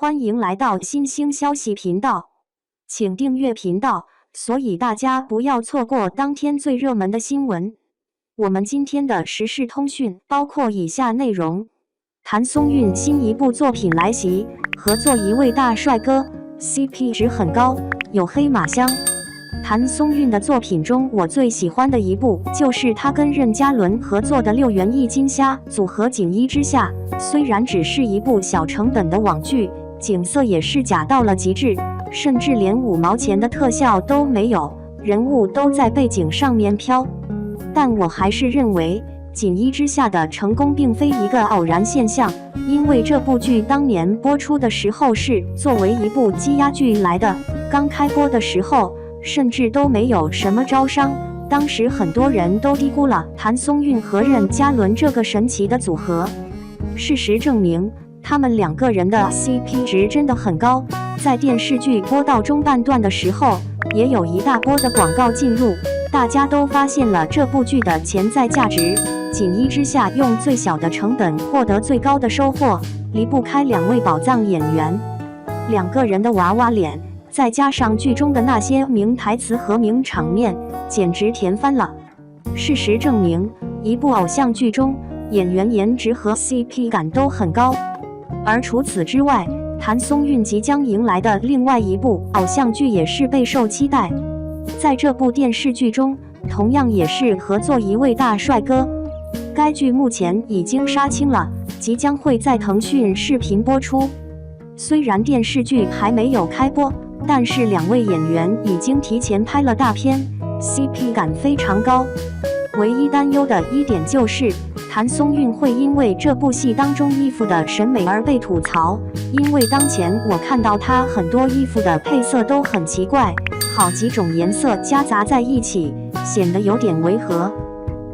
欢迎来到新兴消息频道，请订阅频道，所以大家不要错过当天最热门的新闻。我们今天的时事通讯包括以下内容：谭松韵新一部作品来袭，合作一位大帅哥 ，CP 值很高，有黑马香。谭松韵的作品中，我最喜欢的一部就是他跟任嘉伦合作的六元一金虾组合《锦衣之下》。虽然只是一部小成本的网剧，景色也是假到了极致，甚至连5毛钱的特效都没有，人物都在背景上面飘。但我还是认为《锦衣之下》的成功并非一个偶然现象，因为这部剧当年播出的时候是作为一部积压剧来的，刚开播的时候甚至都没有什么招商，当时很多人都低估了谭松韵和任嘉伦这个神奇的组合。事实证明，他们2个人的 CP 值真的很高，在电视剧播到中半段的时候，也有一大波的广告进入，大家都发现了这部剧的潜在价值。锦衣之下用最小的成本获得最高的收获，离不开2位宝藏演员，2个人的娃娃脸，再加上剧中的那些名台词和名场面，简直甜翻了。事实证明，一部偶像剧中，演员颜值和 CP 感都很高。而除此之外，谭松韵即将迎来的另外一部偶像剧也是备受期待。在这部电视剧中，同样也是合作一位大帅哥。该剧目前已经杀青了，即将会在腾讯视频播出。虽然电视剧还没有开播，但是2位演员已经提前拍了大片， CP 感非常高。唯一担忧的一点就是，谭松韵会因为这部戏当中衣服的审美而被吐槽，因为当前我看到她很多衣服的配色都很奇怪，好几种颜色夹杂在一起，显得有点违和。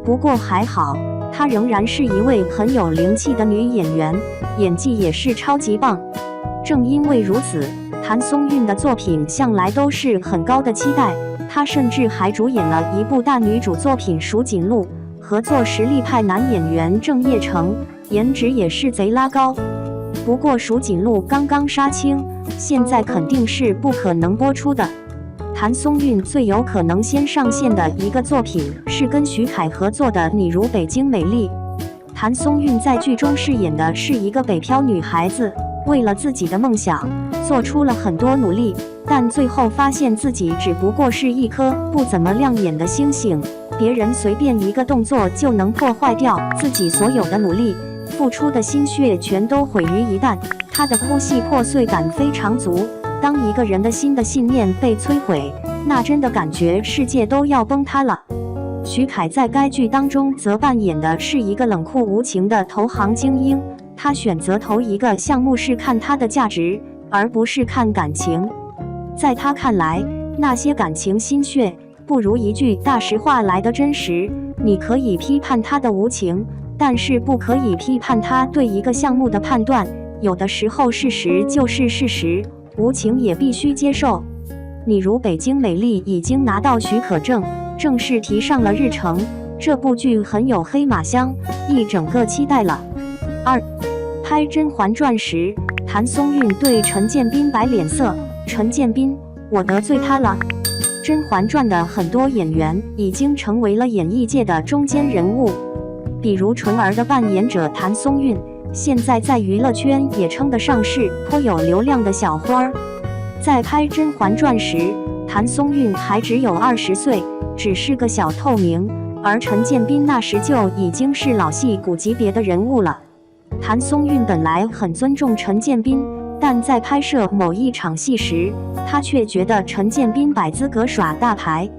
不过还好，她仍然是一位很有灵气的女演员，演技也是超级棒。正因为如此，谭松韵的作品向来都是很高的期待。她甚至还主演了一部大女主作品《蜀锦路》，合作实力派男演员郑业成，颜值也是贼拉高。不过《蜀锦路》刚刚杀青，现在肯定是不可能播出的。谭松韵最有可能先上线的一个作品是跟徐凯合作的《你如北京美丽》。谭松韵在剧中饰演的是一个北漂女孩子，为了自己的梦想，做出了很多努力，但最后发现自己只不过是一颗不怎么亮眼的星星，别人随便一个动作就能破坏掉自己所有的努力，付出的心血全都毁于一旦。他的哭戏破碎感非常足，当一个人的新的信念被摧毁，那真的感觉世界都要崩塌了。徐凯在该剧当中则扮演的是一个冷酷无情的投行精英，他选择投一个项目是看他的价值，而不是看感情。在他看来，那些感情心血不如一句大实话来得真实。你可以批判他的无情，但是不可以批判他对一个项目的判断。有的时候事实就是事实，无情也必须接受。你如北京美丽已经拿到许可证，正式提上了日程。这部剧很有黑马香，一整个期待了。2. 拍《甄嬛传》时，谭松韵对陈建斌摆脸色。陈建斌，我得罪他了。《甄嬛传》的很多演员已经成为了演艺界的中坚人物，比如纯儿的扮演者谭松韵，现在在娱乐圈也称得上是颇有流量的小花儿。在拍《甄嬛传》时，谭松韵还只有20岁，只是个小透明，而陈建斌那时就已经是老戏骨级别的人物了。谭松韵本来很尊重陈建斌，但在拍摄某一场戏时，他却觉得陈建斌摆资格耍大牌，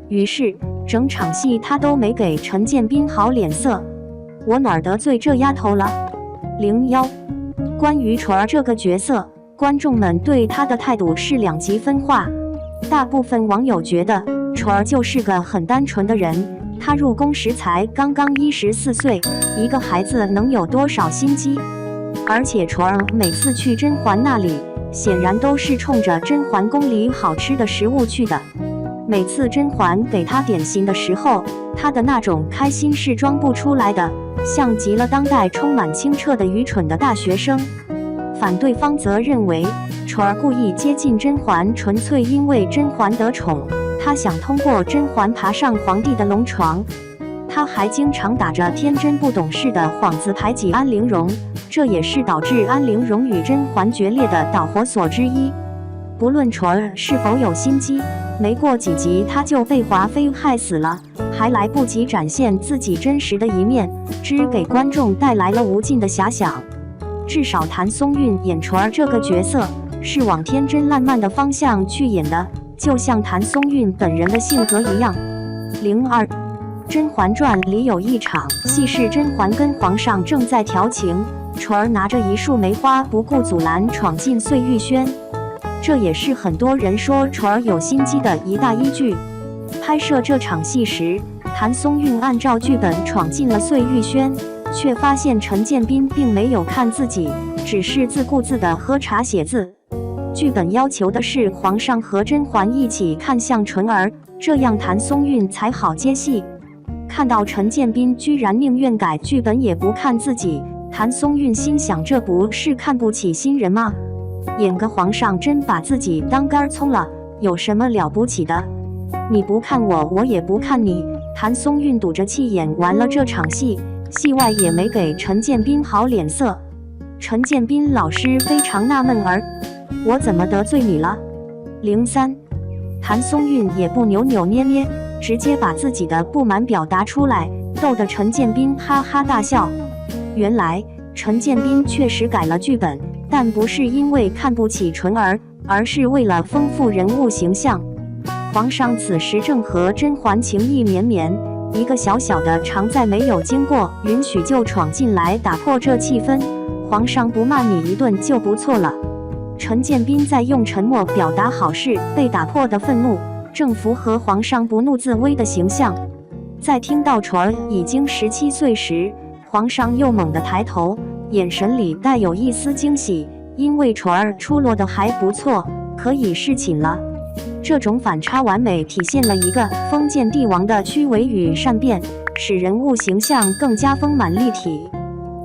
于是整场戏他都没给陈建斌好脸色。我哪儿得罪这丫头了？01。关于纯儿这个角色，观众们对她的态度是2极分化。大部分网友觉得纯儿就是个很单纯的人，她入宫时才刚刚14岁，一个孩子能有多少心机？而且纯儿每次去甄嬛那里，显然都是冲着甄嬛宫里好吃的食物去的。每次甄嬛给她点心的时候，她的那种开心是装不出来的，像极了当代充满清澈的愚蠢的大学生。反对方则认为纯儿故意接近甄嬛，纯粹因为甄嬛得宠，他想通过甄嬛爬上皇帝的龙床。他还经常打着天真不懂事的幌子排挤安陵容，这也是导致安陵容与甄嬛决裂的导火索之一。不论纯儿是否有心机，没过几集他就被华妃害死了，还来不及展现自己真实的一面，只给观众带来了无尽的遐想。至少谭松韵演纯儿这个角色是往天真烂漫的方向去演的，就像谭松韵本人的性格一样。02《甄嬛传》里有一场戏是甄嬛跟皇上正在调情，纯儿拿着一束梅花不顾阻拦闯进碎玉轩，这也是很多人说纯儿有心机的一大依据。拍摄这场戏时，谭松韵按照剧本闯进了碎玉轩，却发现陈建斌并没有看自己，只是自顾自地喝茶写字。剧本要求的是皇上和甄嬛一起看向纯儿，这样谭松韵才好接戏。看到陈建斌居然宁愿改剧本也不看自己，谭松韵心想，这不是看不起新人吗？演个皇上真把自己当干葱了，有什么了不起的？你不看我，我也不看你。谭松韵赌着气演完了这场戏，戏外也没给陈建斌好脸色。陈建斌老师非常纳闷儿，我怎么得罪你了？03，谭松韵也不扭扭捏捏，直接把自己的不满表达出来，逗得陈建斌哈哈大笑。原来陈建斌确实改了剧本，但不是因为看不起纯儿，而是为了丰富人物形象。皇上此时正和甄嬛情意绵绵，一个小小的常在没有经过允许就闯进来打破这气氛，皇上不骂你一顿就不错了。陈建斌在用沉默表达好事被打破的愤怒，正符合皇上不怒自威的形象。在听到纯儿已经17岁时，皇上又猛地抬头，眼神里带有一丝惊喜，因为纯儿出落得还不错，可以侍寝了。这种反差完美体现了一个封建帝王的虚伪与善变，使人物形象更加丰满立体。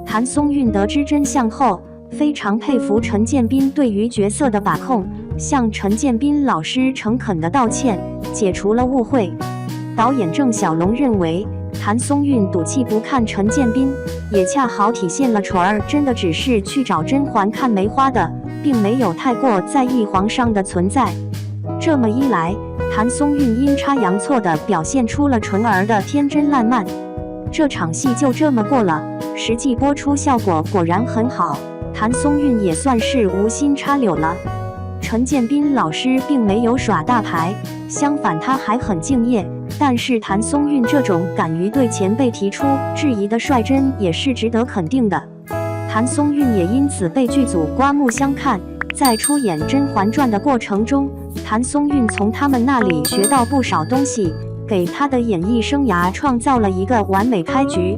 谭松韵得知真相后，非常佩服陈建斌对于角色的把控，向陈建斌老师诚恳地道歉，解除了误会。导演郑晓龙认为，谭松韵赌气不看陈建斌，也恰好体现了纯儿真的只是去找甄嬛看梅花的，并没有太过在意皇上的存在。这么一来，谭松韵阴差阳错地表现出了纯儿的天真烂漫。这场戏就这么过了，实际播出效果果然很好，谭松韵也算是无心插柳了。陈建斌老师并没有耍大牌，相反他还很敬业，但是谭松韵这种敢于对前辈提出质疑的率真也是值得肯定的。谭松韵也因此被剧组刮目相看，在出演《甄嬛传》的过程中，谭松韵从他们那里学到不少东西，给他的演艺生涯创造了一个完美开局。